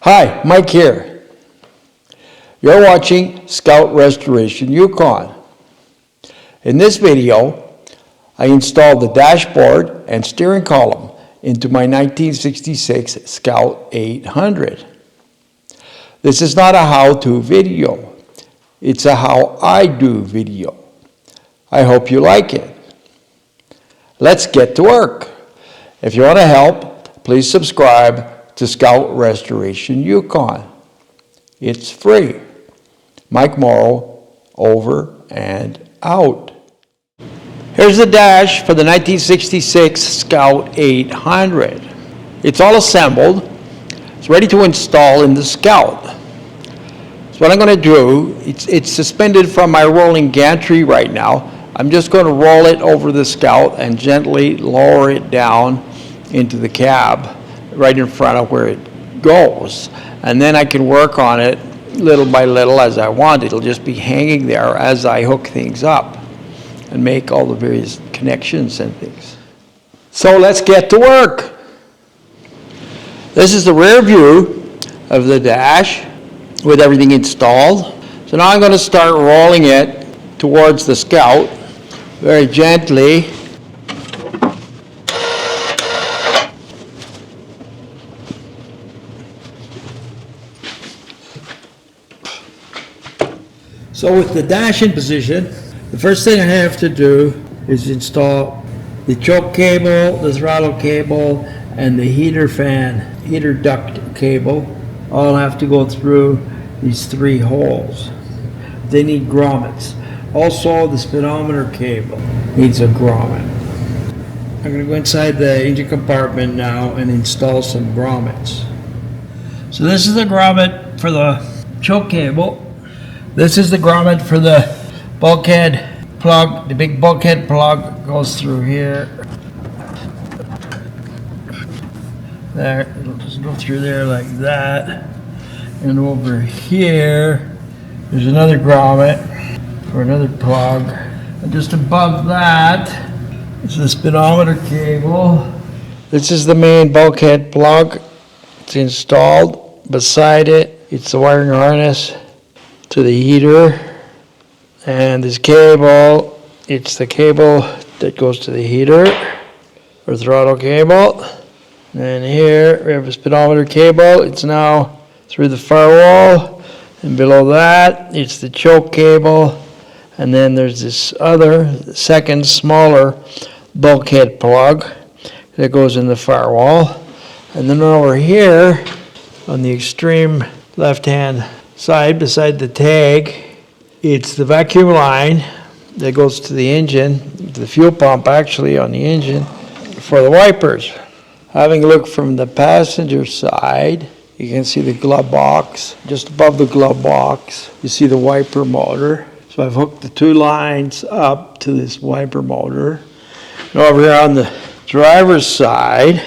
Hi, Mike here. You're watching Scout Restoration Yukon. In this video, I installed the dashboard and steering column into my 1966 Scout 800. This is not a how-to video. It's a how I do video. I hope you like it. Let's get to work. If you want to help, please subscribe to Scout Restoration Yukon. It's free. Mike Morrow, over and out. Here's the dash for the 1966 Scout 800. It's all assembled. It's ready to install in the Scout. So what I'm going to do, it's suspended from my rolling gantry right now. I'm just going to roll it over the Scout and gently lower it down into the cab right in front of where it goes. And then I can work on it little by little as I want. It'll just be hanging there as I hook things up and make all the various connections and things. So let's get to work. This is the rear view of the dash with everything installed. So now I'm going to start rolling it towards the Scout very gently. So with the dash in position, the first thing I have to do is install the choke cable, the throttle cable, and the heater duct cable. All have to go through these three holes. They need grommets. Also, the speedometer cable needs a grommet. I'm going to go inside the engine compartment now and install some grommets. So this is the grommet for the choke cable. This is the grommet for the bulkhead plug. The big bulkhead plug goes through here. There, it'll just go through there like that. And over here, there's another grommet for another plug. And just above that is the speedometer cable. This is the main bulkhead plug. It's installed. Beside it, it's the wiring harness to the heater. And this cable, it's the cable that goes to the heater or throttle cable. And here we have a speedometer cable. It's now through the firewall. And below that, it's the choke cable. And then there's this other, second smaller bulkhead plug that goes in the firewall. And then over here, on the extreme left-hand side, beside the tag, it's the vacuum line that goes to the engine, the fuel pump actually on the engine, for the wipers. Having a look from the passenger side, you can see the glove box. Just above the glove box, you see the wiper motor. So I've hooked the two lines up to this wiper motor. And over here on the driver's side,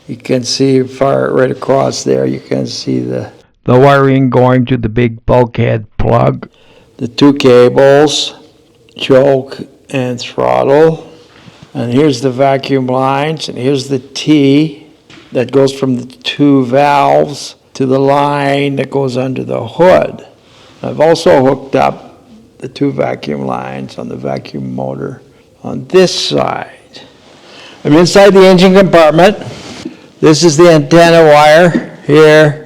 you can see right across there, you can see the wiring going to the big bulkhead plug. The two cables, choke and throttle. And here's the vacuum lines, and here's the T that goes from the two valves to the line that goes under the hood. I've also hooked up the two vacuum lines on the vacuum motor on this side. I'm inside the engine compartment. This is the antenna wire here,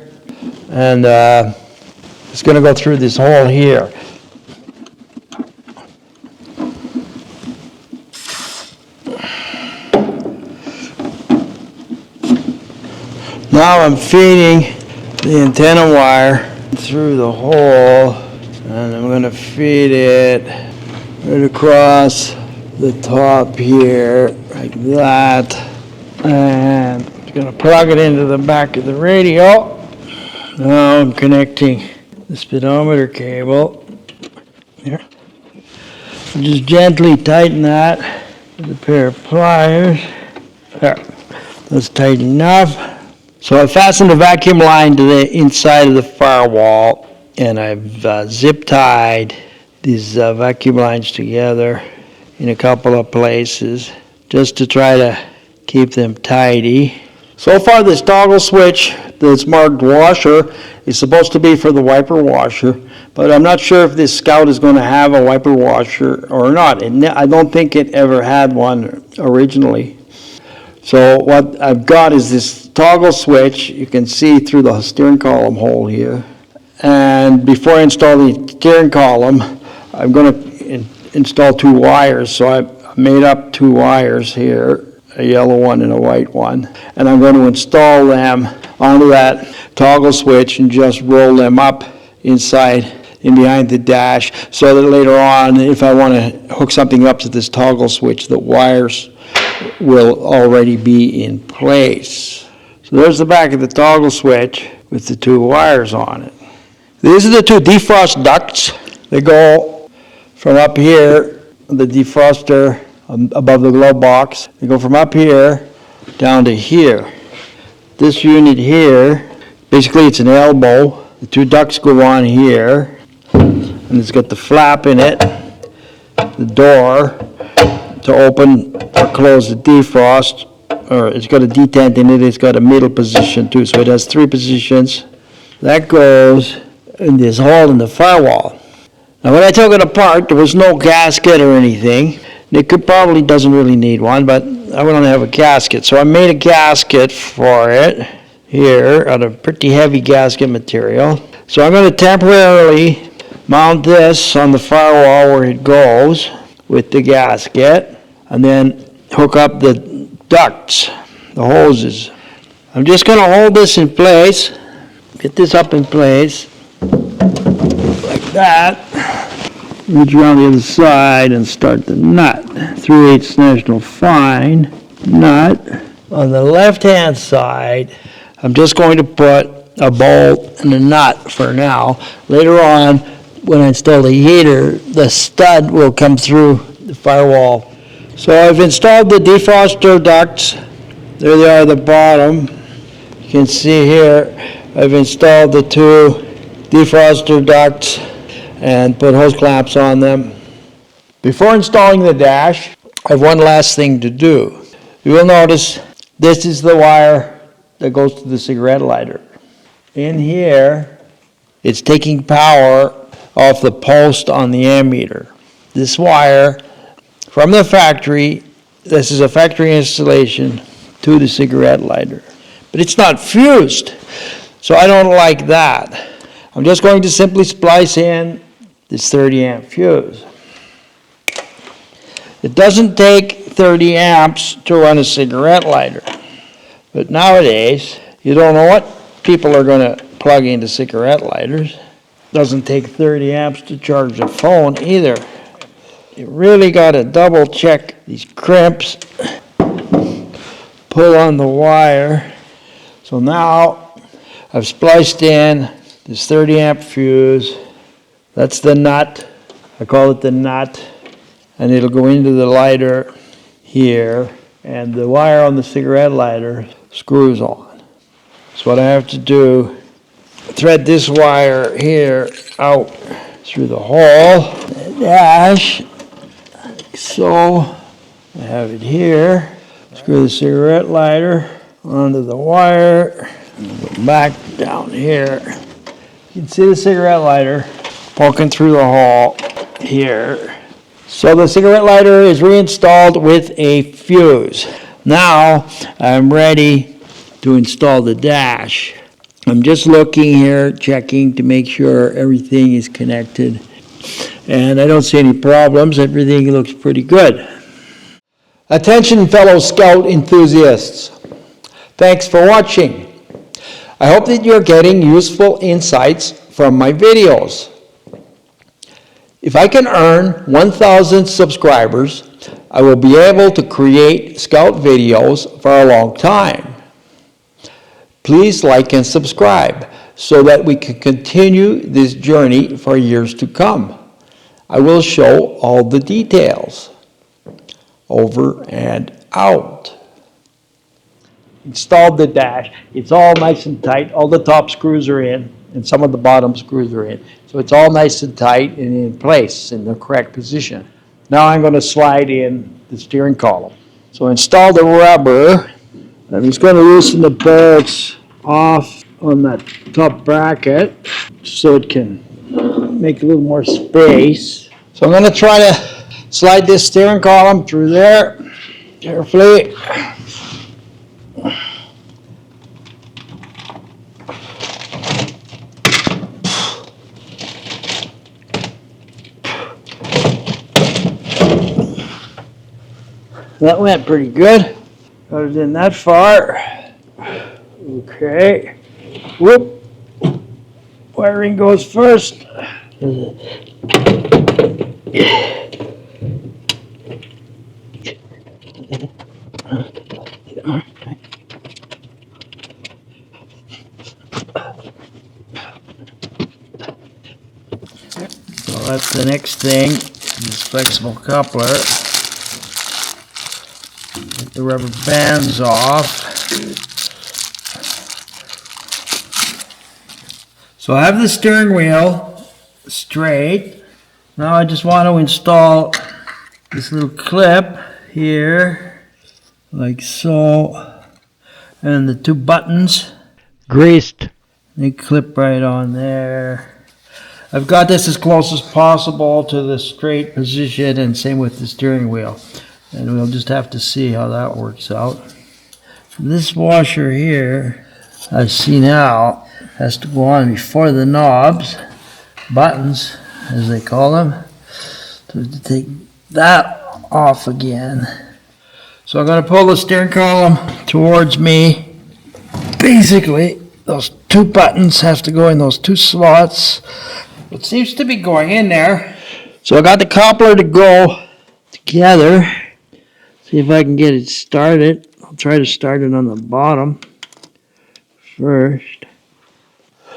and it's going to go through this hole here. Now I'm feeding the antenna wire through the hole, and I'm going to feed it right across the top here, like that. And I'm going to plug it into the back of the radio. Now I'm connecting the speedometer cable here. I'll just gently tighten that with a pair of pliers. There, that's tight enough. So I fastened the vacuum line to the inside of the firewall, and I've zip tied these vacuum lines together in a couple of places just to try to keep them tidy. So far, this toggle switch that's marked washer is supposed to be for the wiper washer, but I'm not sure if this Scout is going to have a wiper washer or not. I don't think it ever had one originally. So what I've got is this toggle switch. You can see through the steering column hole here. And before I install the steering column, I'm going to install 2 wires. So I made up 2 wires here, a yellow one and a white one, and I'm going to install them onto that toggle switch and just roll them up inside and behind the dash, so that later on, if I want to hook something up to this toggle switch, the wires will already be in place. So there's the back of the toggle switch with the 2 wires on it. These are the 2 defrost ducts. They go from up here, the defroster above the glove box. They go from up here down to here. This unit here, basically it's an elbow. The 2 ducts go on here, and it's got the flap in it, the door to open or close the defrost, or it's got a detent in it. It's got a middle position too, so it has 3 positions. That goes in this hole in the firewall. Now when I took it apart, there was no gasket or anything. It probably doesn't really need one, but I want to have a gasket. So I made a gasket for it here out of pretty heavy gasket material. So I'm going to temporarily mount this on the firewall where it goes with the gasket, and then hook up the ducts, the hoses. I'm just going to hold this in place, get this up in place like that. Reach around the other side and start the nut. 3/8 National Fine nut. On the left-hand side, I'm just going to put a bolt and a nut for now. Later on, when I install the heater, the stud will come through the firewall. So I've installed the defroster ducts. There they are at the bottom. You can see here, I've installed the 2 defroster ducts and put hose clamps on them. Before installing the dash, I have one last thing to do. You will notice this is the wire that goes to the cigarette lighter. In here, it's taking power off the post on the ammeter. This wire from the factory, this is a factory installation to the cigarette lighter. But it's not fused, so I don't like that. I'm just going to simply splice in this 30 amp fuse. It doesn't take 30 amps to run a cigarette lighter, but nowadays you don't know what people are going to plug into cigarette lighters. It doesn't take 30 amps to charge a phone either. You really got to double check these crimps, pull on the wire. So now I've spliced in this 30 amp fuse. That's the nut. I call it the nut. And it'll go into the lighter here. And the wire on the cigarette lighter screws on. So what I have to do, thread this wire here out through the hole, the dash. So I have it here. Screw the cigarette lighter onto the wire. And go back down here. You can see the cigarette lighter poking through the hole here. So the cigarette lighter is reinstalled with a fuse. Now I'm ready to install the dash. I'm just looking here, checking to make sure everything is connected. And I don't see any problems. Everything looks pretty good. Attention, fellow Scout enthusiasts. Thanks for watching. I hope that you're getting useful insights from my videos. If I can earn 1,000 subscribers, I will be able to create Scout videos for a long time. Please like and subscribe so that we can continue this journey for years to come. I will show all the details. Over and out. Installed the dash. It's all nice and tight. All the top screws are in, and some of the bottom screws are in. So it's all nice and tight and in place in the correct position. Now I'm going to slide in the steering column. So install the rubber I'm just going to loosen the bolts off on that top bracket so it can make a little more space. So I'm going to try to slide this steering column through there carefully. That went pretty good. Got it in that far. Okay. Whoop. Wiring goes first. So that's the next thing. This flexible coupler. Get the rubber bands off. So I have the steering wheel straight. Now I just want to install this little clip here, like so, and the two buttons greased. They clip right on there. I've got this as close as possible to the straight position, and same with the steering wheel. And we'll just have to see how that works out. This washer here, I see now, has to go on before the knobs, buttons as they call them. So to take that off again. So I'm going to pull the steering column towards me. Basically, those two buttons have to go in those two slots. It seems to be going in there. So I got the coupler to go together. See if I can get it started. I'll try to start it on the bottom first.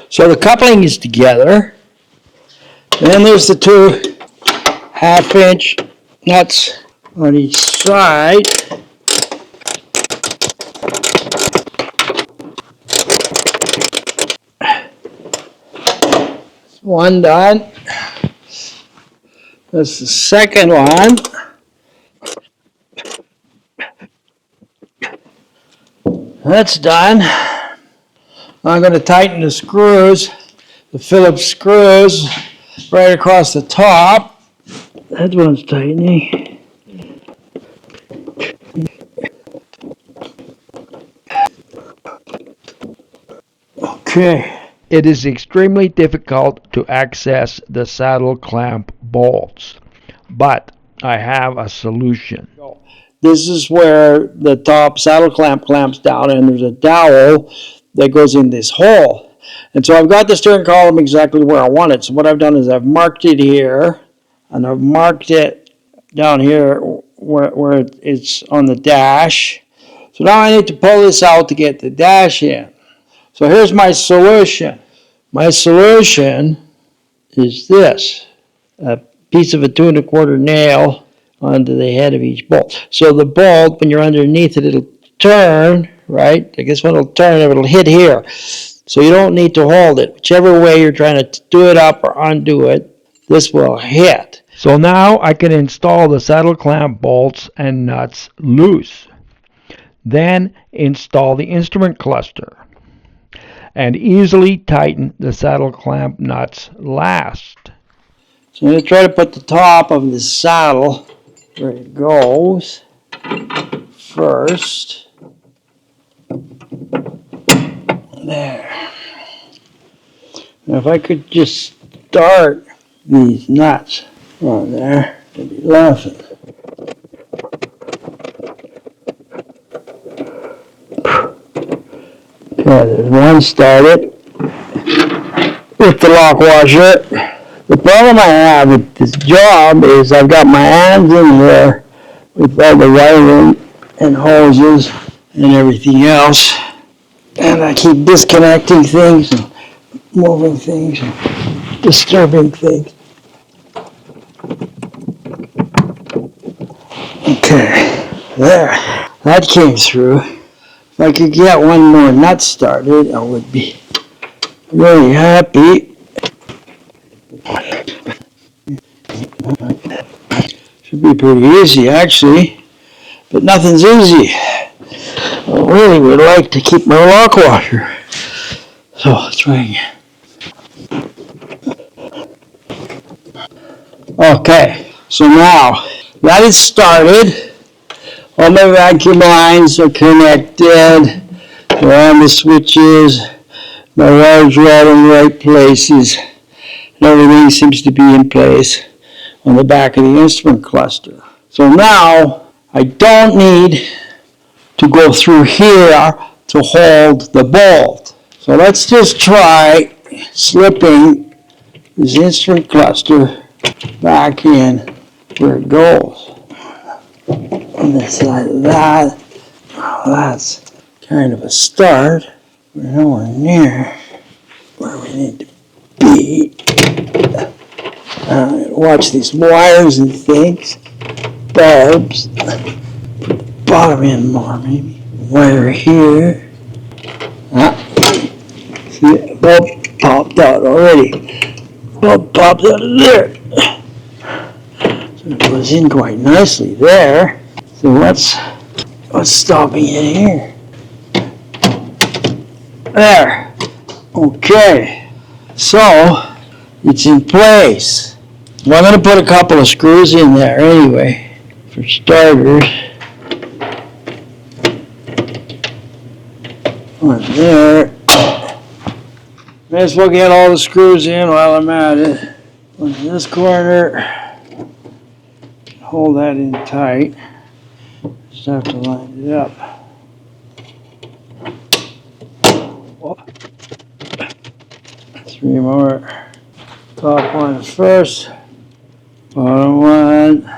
So the coupling is together. And then there's the two 1/2-inch nuts on each side. One done. That's the second one. That's done. I'm going to tighten the screws, the Phillips screws, right across the top. That one's tightening. Okay. It is extremely difficult to access the saddle clamp bolts, but I have a solution. This is where the top saddle clamp clamps down, and there's a dowel that goes in this hole. And so I've got the steering column exactly where I want it. So what I've done is I've marked it here, and I've marked it down here where it's on the dash. So now I need to pull this out to get the dash in. So here's my solution. My solution is this, a piece of a 2 1/4 nail onto the head of each bolt. So the bolt, when you're underneath it, it'll turn, right? Like this one will turn, it'll hit here. So you don't need to hold it. Whichever way you're trying to do it up or undo it, this will hit. So now I can install the saddle clamp bolts and nuts loose. Then install the instrument cluster and easily tighten the saddle clamp nuts last. So I'm going to try to put the top of the saddle where it goes first. There. Now if I could just start these nuts on there, I'd be laughing. Okay, there's one started with the lock washer. The problem I have with this job is I've got my hands in here with all the wiring and hoses and everything else, and I keep disconnecting things and moving things and disturbing things. Okay, there, that came through. If I could get one more nut started, I would be really happy. Should be pretty easy, actually, but nothing's easy. I really would like to keep my lock washer. So let's try again. Okay, so now that is started. All my vacuum lines are connected. They're on the switches. My wires are all in the right places. And everything seems to be in place on the back of the instrument cluster. So now I don't need to go through here to hold the bolt. So let's just try slipping this instrument cluster back in where it goes. On this side of that, well, that's kind of a start. We're nowhere near where we need to be. Watch these wires and things. Barbs. Bottom end more, maybe. Wire here. See, the bulb popped out already. Bulb popped out of there. So it goes in quite nicely there. So what's stopping it here? There. Okay. So it's in place. Well, I'm going to put a couple of screws in there anyway, for starters. One there. May as well get all the screws in while I'm at it. One in this corner. Hold that in tight. Just have to line it up. Three more. Top one first. Bottom one.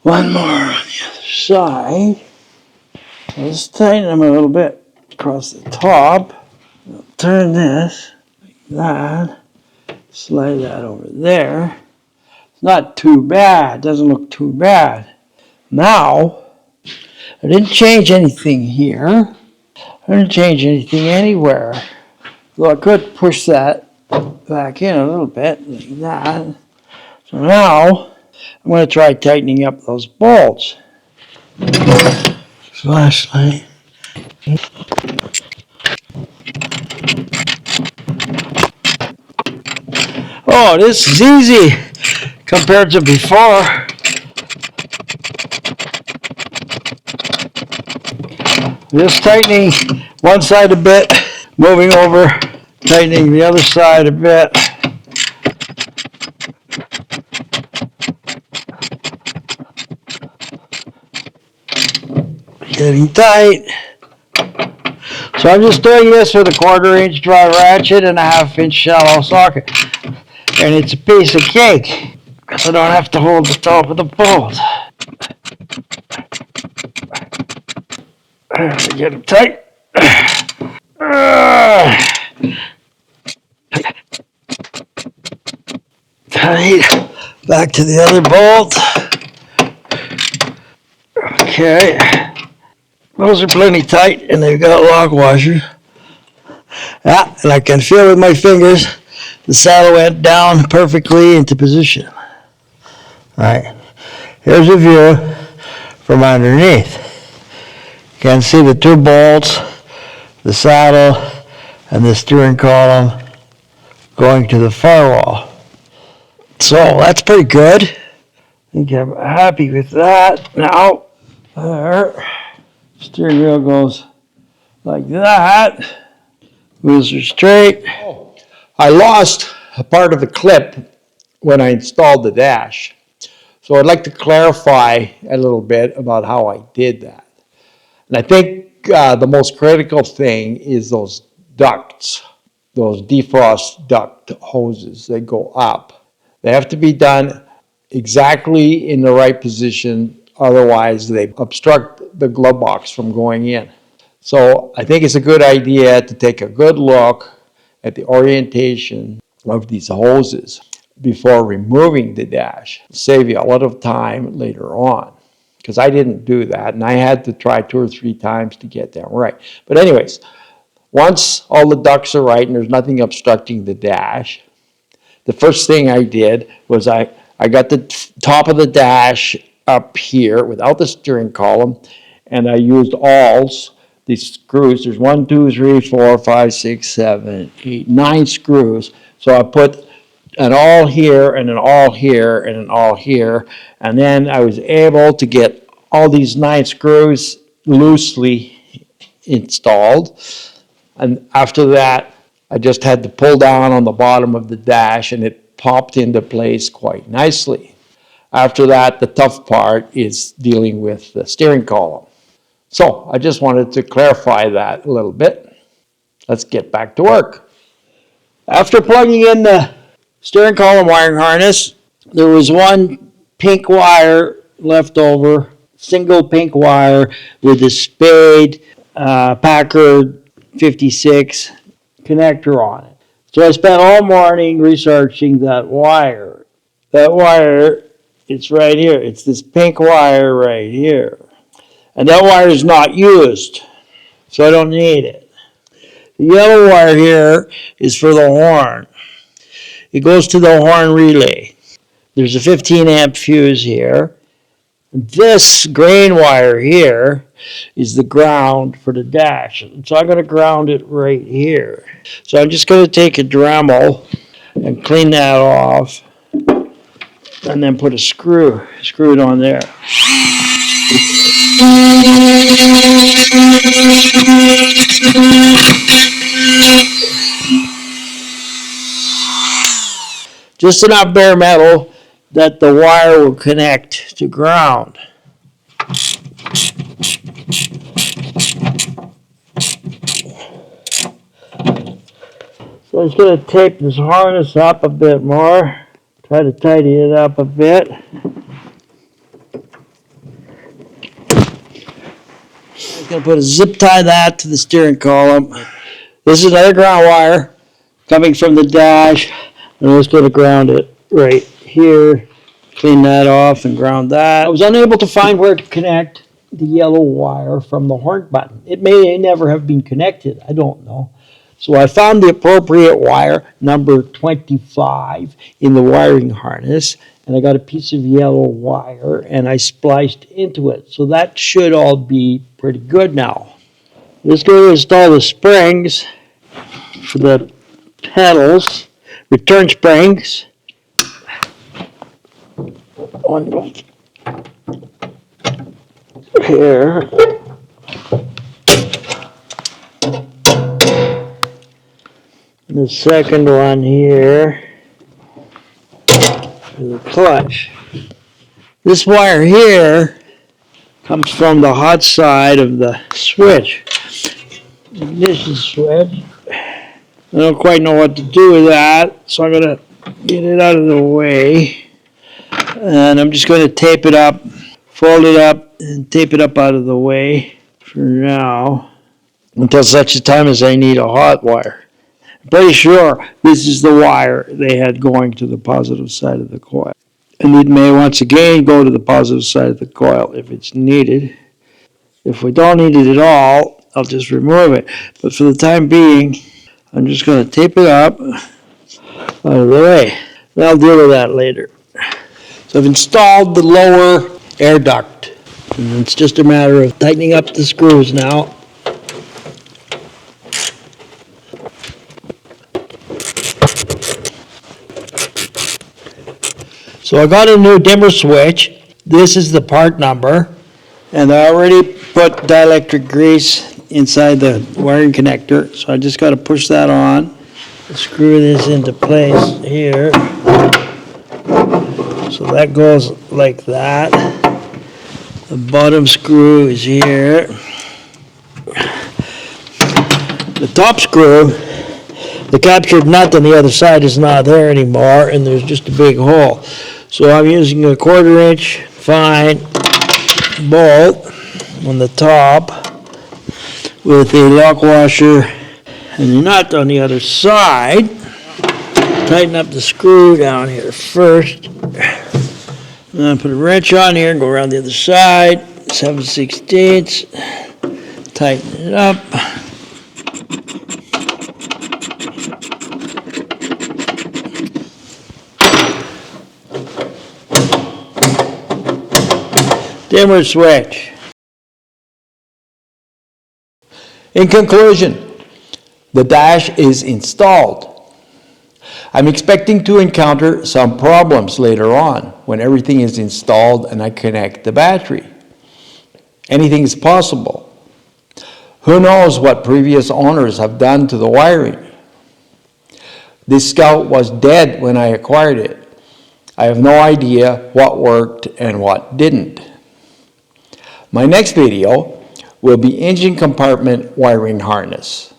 One more on the other side. Let's tighten them a little bit across the top. I'll turn this like that. Slide that over there. It's not too bad. Doesn't look too bad. Now, I didn't change anything here. I didn't change anything anywhere. Though I could push that back in a little bit like that. So now, I'm going to try tightening up those bolts. Flashlight. Oh, this is easy compared to before. Just tightening one side a bit, moving over, tightening the other side a bit. Getting tight. So I'm just doing this with a 1/4 inch dry ratchet and a 1/2 inch shallow socket. And it's a piece of cake, because I don't have to hold the top of the bolt. Get them tight. Tight. Back to the other bolt. Okay. Those are plenty tight, and they've got lock washers. Yeah, and I can feel with my fingers the saddle went down perfectly into position. All right, here's a view from underneath. You can see the 2 bolts, the saddle, and the steering column going to the firewall. So that's pretty good. I think I'm happy with that. Now, there, steering wheel goes like that. Wheels are straight. I lost a part of the clip when I installed the dash. So I'd like to clarify a little bit about how I did that. And I think the most critical thing is those ducts, those defrost duct hoses that go up. They have to be done exactly in the right position, otherwise they obstruct the glove box from going in. So I think it's a good idea to take a good look at the orientation of these hoses before removing the dash. It'll save you a lot of time later on, because I didn't do that and I had to try 2 or 3 times to get them right. But anyways, once all the ducts are right and there's nothing obstructing the dash, the first thing I did was I got the top of the dash up here without the steering column, and I used awls, these screws. There's 1, 2, 3, 4, 5, 6, 7, 8, 9 screws. So I put an awl here and an awl here and an awl here, and then I was able to get all these 9 screws loosely installed. And after that, I just had to pull down on the bottom of the dash and it popped into place quite nicely. After that, the tough part is dealing with the steering column. So I just wanted to clarify that a little bit. Let's get back to work. After plugging in the steering column wiring harness, there was one pink wire left over, single pink wire with a Spade Packard 56 connector on it. So I spent all morning researching that wire. That wire, it's right here. It's this pink wire right here. And that wire is not used, so I don't need it. The yellow wire here is for the horn. It goes to the horn relay. There's a 15 amp fuse here. This green wire here is the ground for the dash. So I'm going to ground it right here. So I'm just going to take a Dremel and clean that off and then put a screw it on there. Just enough bare metal that the wire will connect to ground. So I'm just going to tape this harness up a bit more, try to tidy it up a bit. I'm going to put a zip tie that to the steering column. This is another ground wire coming from the dash. I'm just going to ground it right here. Clean that off and ground that. I was unable to find where to connect the yellow wire from the horn button. It may never have been connected. I don't know. So I found the appropriate wire, number 25, in the wiring harness, and I got a piece of yellow wire and I spliced into it. So that should all be pretty good now. Let's go install the springs for the pedals, return springs. One here. And the second one here for the clutch. This wire here comes from the hot side of the switch. Ignition switch. I don't quite know what to do with that, so I'm going to get it out of the way. And I'm just going to tape it up, fold it up, and tape it up out of the way for now, until such a time as I need a hot wire. I'm pretty sure this is the wire they had going to the positive side of the coil. And it may once again go to the positive side of the coil if it's needed. If we don't need it at all, I'll just remove it. But for the time being, I'm just going to tape it up out of the way. And I'll deal with that later. So I've installed the lower air duct. And it's just a matter of tightening up the screws now. So I got a new dimmer switch. This is the part number. And I already put dielectric grease inside the wiring connector. So I just got to push that on. Screw this into place here. So that goes like that. The bottom screw is here. The top screw, the captured nut on the other side is not there anymore, and there's just a big hole. So I'm using a 1/4 inch fine bolt on the top with a lock washer and a nut on the other side. Tighten up the screw down here first. And put a wrench on here and go around the other side. 7/16. Tighten it up. dimmer switch. In conclusion, the dash is installed. I'm expecting to encounter some problems later on when everything is installed and I connect the battery. Anything is possible. Who knows what previous owners have done to the wiring? This Scout was dead when I acquired it. I have no idea what worked and what didn't. My next video will be engine compartment wiring harness.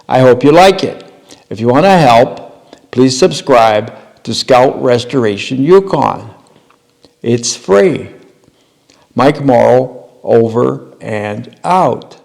I hope you like it. If you want to help, please subscribe to Scout Restoration Yukon. It's free. Mike Morrow, over and out.